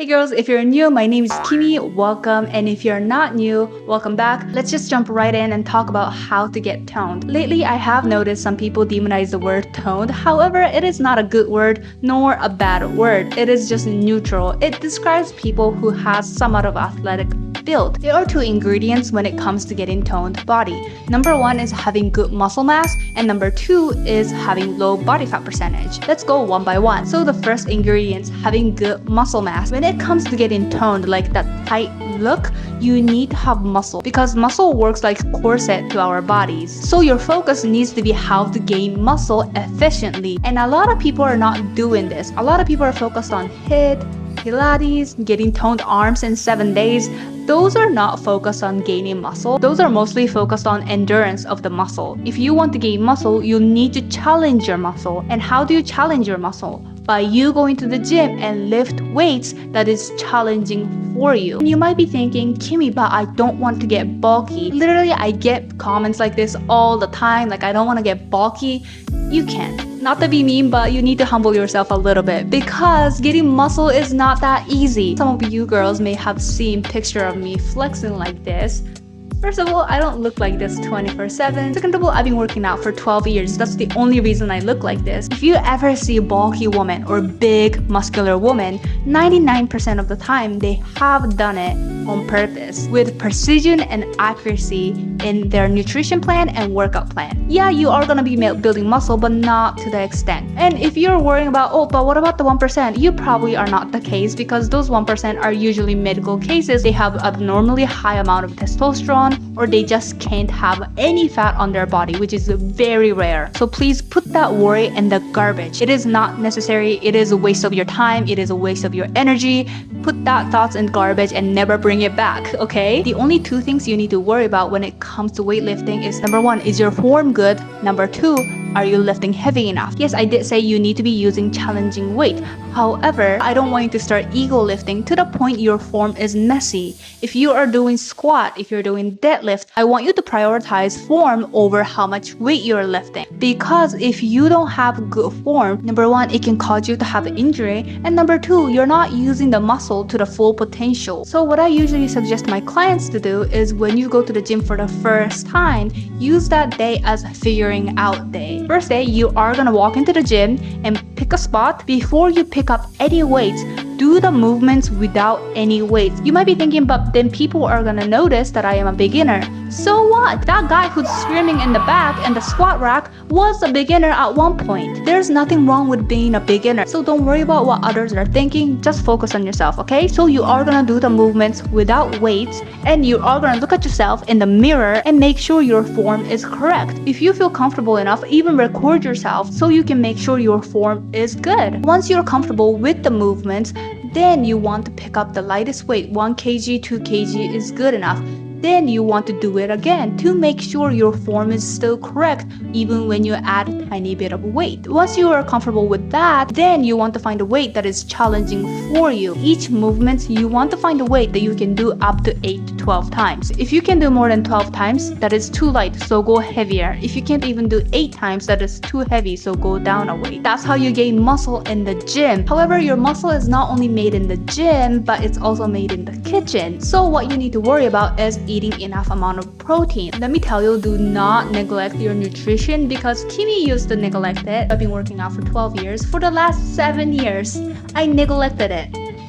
Hey girls, if you're new, my name is Kimi, welcome, and if you're not new, welcome back. Let's just jump right in and talk about how to get toned. Lately, I have noticed some people demonize the word toned. However, it is not a good word nor a bad word. It is just neutral. It describes people who have somewhat of athletic build. There are two ingredients when it comes to getting toned body. Number one is having good muscle mass, and number two is having low body fat percentage. Let's go one by one. So the first ingredient, having good muscle mass. When it comes to getting toned, like that tight look, you need to have muscle because muscle works like corset to our bodies. So your focus needs to be how to gain muscle efficiently. And a lot of people are not doing this. A lot of people are focused on HIIT, Pilates, getting toned arms in 7 days. Those are not focused on gaining muscle. Those are mostly focused on endurance of the muscle. If you want to gain muscle, you need to challenge your muscle. And how do you challenge your muscle? By you going to the gym and lift weights that is challenging for you. And you might be thinking, Kimi, but I don't want to get bulky. Literally, I get comments like this all the time, like I don't want to get bulky. You can. Not to be mean, but you need to humble yourself a little bit because getting muscle is not that easy. Some of you girls may have seen picture of me flexing like this. First of all, I don't look like this 24/7. Second of all, I've been working out for 12 years. That's the only reason I look like this. If you ever see a bulky woman or big muscular woman, 99% of the time they have done it on purpose with precision and accuracy in their nutrition plan and workout plan. Yeah, you are gonna be building muscle, but not to the extent. And if you're worrying about, oh, but what about the 1%? You probably are not the case because those 1% are usually medical cases. They have abnormally high amount of testosterone, or they just can't have any fat on their body, which is very rare. So please put that worry in the garbage. It is not necessary. It is a waste of your time. It is a waste of your energy. Put that thoughts in garbage and never bring it back, okay? The only two things you need to worry about when it comes to weightlifting is number one, is your form good? Number two, are you lifting heavy enough? Yes, I did say you need to be using challenging weight. However, I don't want you to start ego lifting to the point your form is messy. If you are doing squat, if you're doing deadlift, I want you to prioritize form over how much weight you're lifting. Because if you don't have good form, number one, it can cause you to have an injury. And number two, you're not using the muscle to the full potential. So what I usually suggest my clients to do is when you go to the gym for the first time, use that day as a figuring out day. First day, you are gonna walk into the gym and pick a spot. Before you pick up any weights, do the movements without any weights. You might be thinking, but then people are gonna notice that I am a beginner. So what? That guy who's screaming in the back and the squat rack was a beginner at one point. There's nothing wrong with being a beginner. So don't worry about what others are thinking. Just focus on yourself, okay? So you are gonna do the movements without weights and you are gonna look at yourself in the mirror and make sure your form is correct. If you feel comfortable enough, even record yourself so you can make sure your form is good. Once you're comfortable with the movements, then you want to pick up the lightest weight. 1 kg, 2 kg is good enough. Then you want to do it again to make sure your form is still correct even when you add a tiny bit of weight. Once you are comfortable with that, then you want to find a weight that is challenging for you. Each movement, you want to find a weight that you can do up to 8 to 12 times. If you can do more than 12 times, that is too light, so go heavier. If you can't even do 8 times, that is too heavy, so go down a weight. That's how you gain muscle in the gym. However, your muscle is not only made in the gym, but it's also made in the kitchen. So what you need to worry about is eating enough amount of protein. Let me tell you, do not neglect your nutrition because Kimi used to neglect it. I've been working out for 12 years. For the last 7 years, I neglected it.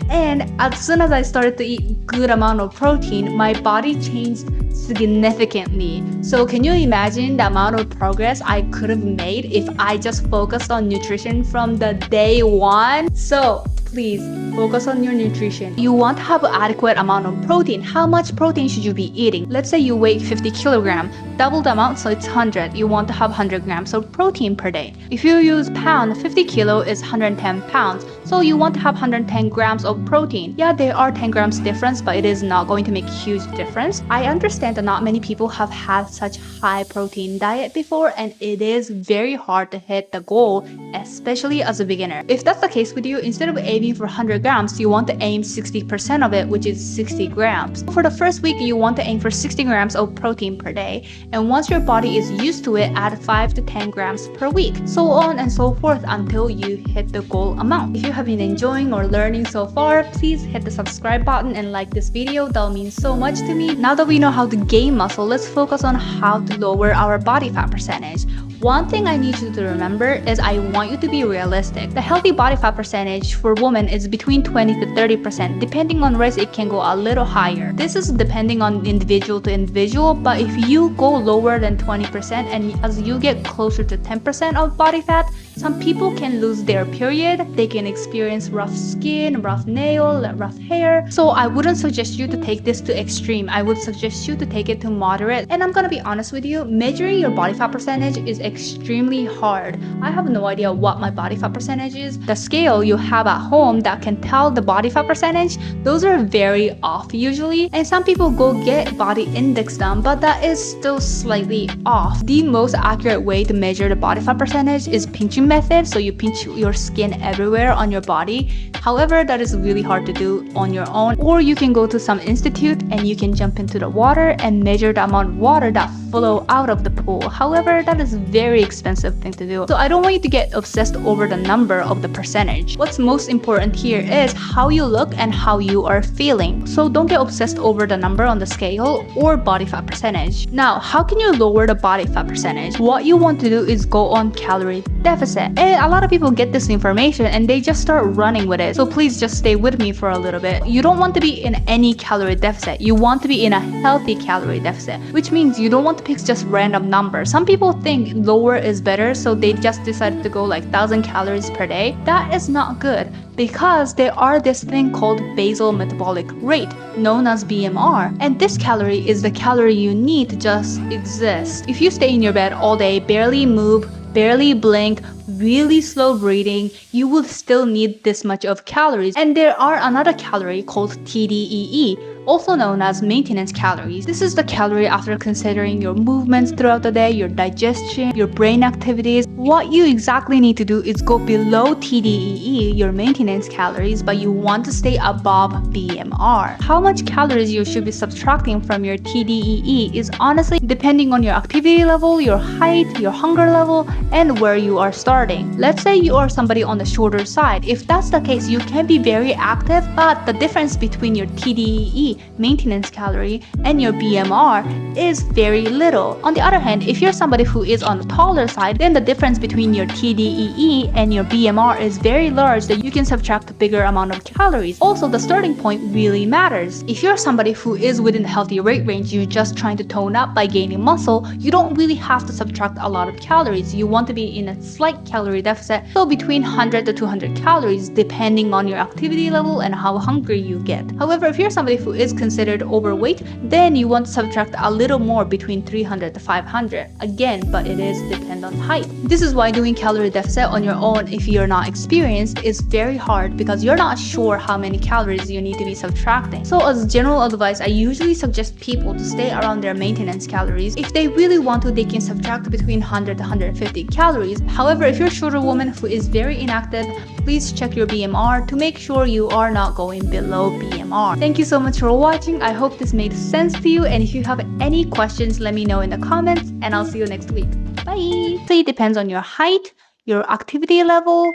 And as soon as I started to eat good amount of protein, my body changed significantly. So can you imagine the amount of progress I could have made if I just focused on nutrition from the day one? So please focus on your nutrition. You want to have an adequate amount of protein. How much protein should you be eating? Let's say you weigh 50 kilograms, double the amount, so it's 100. You want to have 100 grams of protein per day. If you use pound, 50 kilo is 110 pounds. So you want to have 110 grams of protein. Yeah, there are 10 grams difference, but it is not going to make a huge difference. I understand that not many people have had such high protein diet before, and it is very hard to hit the goal, especially as a beginner. If that's the case with you, instead of aiming for 100 grams, you want to aim 60% of it, which is 60 grams. For the first week, you want to aim for 60 grams of protein per day. And once your body is used to it, add 5 to 10 grams per week. So on and so forth until you hit the goal amount. If you have been enjoying or learning so far, please hit the subscribe button and like this video. That'll mean so much to me. Now that we know how to gain muscle, let's focus on how to lower our body fat percentage. One thing I need you to remember is I want you to be realistic. The healthy body fat percentage for women is between 20 to 30%. Depending on race, it can go a little higher. This is depending on individual to individual, but if you go lower than 20% and as you get closer to 10% of body fat, some people can lose their period, they can experience rough skin, rough nail, rough hair. So I wouldn't suggest you to take this to extreme. I would suggest you to take it to moderate. And I'm gonna be honest with you, measuring your body fat percentage is extremely hard. I have no idea what my body fat percentage is. The scale you have at home that can tell the body fat percentage, those are very off usually. And some people go get body index done, but that is still slightly off. The most accurate way to measure the body fat percentage is pinching method, so you pinch your skin everywhere on your body. However, that is really hard to do on your own, or you can go to some institute and you can jump into the water and measure the amount of water that flow out of the pool. However, that is a very expensive thing to do. So I don't want you to get obsessed over the number of the percentage. What's most important here is how you look and how you are feeling. So don't get obsessed over the number on the scale or body fat percentage. Now, how can you lower the body fat percentage? What you want to do is go on calorie deficit. And a lot of people get this information and they just start running with it. So please just stay with me for a little bit. You don't want to be in any calorie deficit. You want to be in a healthy calorie deficit, which means you don't want to pick just random numbers. Some people think lower is better, so they just decided to go like 1,000 calories per day. That is not good because there are this thing called basal metabolic rate, known as BMR. And this calorie is the calorie you need to just exist. If you stay in your bed all day, barely move, barely blink, really slow breathing, you will still need this much of calories. And there are another calorie called TDEE, also known as maintenance calories. This is the calorie after considering your movements throughout the day, your digestion, your brain activities. What you exactly need to do is go below TDEE, your maintenance calories, but you want to stay above BMR. How much calories you should be subtracting from your TDEE is honestly depending on your activity level, your height, your hunger level, and where you are starting. Let's say you are somebody on the shorter side. If that's the case, you can be very active, but the difference between your TDEE, maintenance calorie, and your BMR is very little. On the other hand, if you're somebody who is on the taller side, then the difference between your TDEE and your BMR is very large that you can subtract a bigger amount of calories. Also, the starting point really matters. If you're somebody who is within the healthy weight range, you're just trying to tone up by gaining muscle, you don't really have to subtract a lot of calories. You want to be in a slight calorie deficit, so between 100 to 200 calories depending on your activity level and how hungry you get. However, if you're somebody who is considered overweight, then you want to subtract a little more between 300 to 500. Again, but it is depend on height. This is why doing calorie deficit on your own, if you're not experienced, is very hard because you're not sure how many calories you need to be subtracting. So as general advice, I usually suggest people to stay around their maintenance calories. If they really want to, they can subtract between 100 to 150 calories. However, if you're a shorter woman who is very inactive, please check your BMR to make sure you are not going below BMR. Thank you so much for watching. I hope this made sense to you, and if you have any questions, let me know in the comments, and I'll see you next week. Bye! So it depends on your height, your activity level,